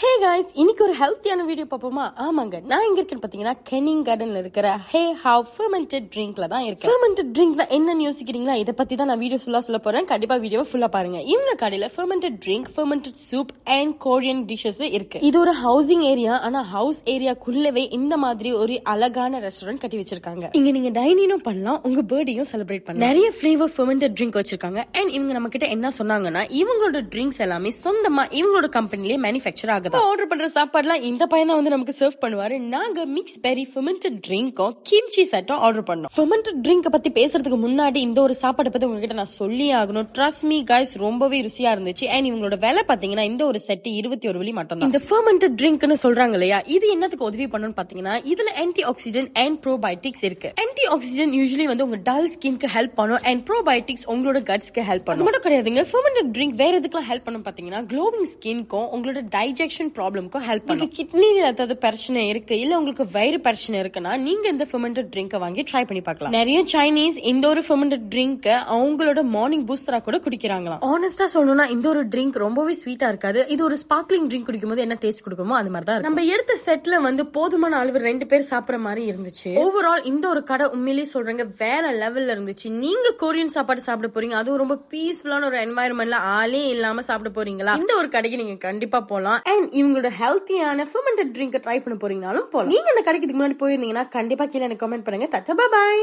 Hey guys, இன்னைக்கு ஒரு ஹெல்த்தியான வீடியோ பார்ப்போமா? ஆமாங்க, நான் எங்க இருக்கேன்னு பாத்தீங்கன்னா கெனிங் கார்டன்ல இருக்கிற ஹே ஹவ் ஃபெர்மெண்டட் ட்ரிங்க்ல தான் இருக்கேன். ஃபெர்மெண்டட் ட்ரிங்க்னா என்னன்னு யோசிக்கிறீங்களா? இதை பத்தி தான் நான் வீடியோ ஃபுல்லா சொல்ல போறேன். கண்டிப்பா வீடியோ ஃபுல்லா பாருங்க. இந்த கடையில fermented drink, fermented soup and Korean dishes இருக்கு. இது ஒரு ஹவுசிங் ஏரியா. ஆனா ஹவுஸ் ஏரியாக்குள்ளவே இந்த மாதிரி ஒரு அழகான ரெஸ்டாரண்ட் கட்டி வச்சிருக்காங்க. இங்க நீங்க டைனிங்கும் பண்ணலாம், உங்க பர்த்டேயும் செலிப்ரேட் பண்ணலாம். நிறைய ஃபிளேவர் ஃபெர்மெண்டட் ட்ரிங்க் வச்சிருக்காங்க. அண்ட் இவங்க நம்ம கிட்ட என்ன சொன்னாங்கன்னா, இவங்களோட ட்ரிங்க்ஸ் எல்லாமே சொந்தமா இவங்களோட கம்பெனிலே மேனுஃபேக்சர் ஆகுது. ஆர்டர் பண்ற சாப்பாடுலாம் இந்த பையன் தான் வந்து நமக்கு சர்வ் பண்ணுவாரு. நாங்க மிக்ஸ் பெரி ஃபெர்மெண்டட் ட்ரிங்க்கும் கிம்ச்சி செட்டும் ஆர்டர் பண்ணோம். ஃபெர்மெண்டட் ட்ரிங்க் பத்தி பேசுறதுக்கு முன்னாடி இந்த ஒரு சாப்பாடை பத்தி உங்ககிட்ட நான் சொல்லி ஆகணும். ட்ரஸ்ட் மீ கைஸ், ரொம்பவே ருசியா இருந்துச்சு. அண்ட் இவங்களோட விலை பாத்தீங்கன்னா இந்த ஒரு செட் 21 வெள்ளி மட்டும் தான். இந்த ஃபெர்மெண்டட் ட்ரிங்க்னு சொல்றாங்க இல்லையா, இது என்னத்துக்கு உதவி பண்ணுன்னு பாத்தீங்கன்னா, இதுல ஆன்டி ஆக்சிடென்ட் அண்ட் ப்ரோபயோட்டிக்ஸ் இருக்கு. ஆன்டி ஆக்சிடென்ட் யூசுவலி வந்து உங்க டல் ஸ்கின்க்கு ஹெல்ப் பண்ணும். அண்ட் ப்ரோபயோட்டிக்ஸ் உங்களோட கட்ஸ்க்கு ஹெல்ப் பண்ணும். அது மட்டும் கிடையாதுங்க, ஃபெர்மெண்டட் ட்ரிங்க் வேற எதுக்கெல்லாம் ஹெல்ப் பண்ணும் பாத்தீங்கன்னா, க்ளோவிங் ஸ்கின்க்கும் உங்களோட டைஜெஷன் ப்ராப்ளம்க்கும் ஹெல்ப் பண்ணும். கிட்னில ஏதாவது பிரச்சனை இருக்கு, இல்ல உங்களுக்கு வயிறு பிரச்சனை இருக்குன்னா நீங்க இந்த ஃபெர்மெண்டட் ட்ரிங்க் வாங்கி ட்ரை பண்ணி பார்க்கலாம். நிறைய சைனீஸ் இந்த ஒரு ஃபெர்மெண்டட் ட்ரிங்க் அவங்களோட மார்னிங் பூஸ்டரா கூட குடிக்கிறாங்க. ஆனஸ்டா சொல்லணும்னா இந்த ஒரு ட்ரிங்க் ரொம்பவே ஸ்வீட்டா இருக்காது. இது ஒரு ஸ்பார்க்லிங் ட்ரிங்க் குடிக்கும்போது என்ன டேஸ்ட் கொடுக்குமோ அது மாதிரி தான். நம்ம எடுத்த செட்ல வந்து போதுமான அளவு 2 பேர் சாப்பிடுற மாதிரி இருந்துச்சு. ஓவரால் இந்த ஒரு கடை உண்மையிலேயே சொல்றேங்க வேற லெவல்ல இருந்துச்சு. நீங்க கொரியன் சாப்பாடு சாப்பிட போறீங்க, அதுவும் ரொம்ப பீஸ்ஃபுல்லான ஒரு என்வாயர்மெண்ட்ல ஆளே இல்லாம சாப்பிட போறீங்களா, இந்த ஒரு கடைக்கு நீங்க கண்டிப்பா போலாம். அண்ட் இவங்களோட ஹெல்த்தியான ஃபெர்மெண்டட் ட்ரிங்க் ட்ரை பண்ண போறீங்கனாலும் போலாம். நீங்க இந்த கடைக்கு முன்னாடி போயிருந்தீங்கன்னா கண்டிப்பா கீழே எனக்கு கமெண்ட் பண்ணுங்க. தச்சா பாய்.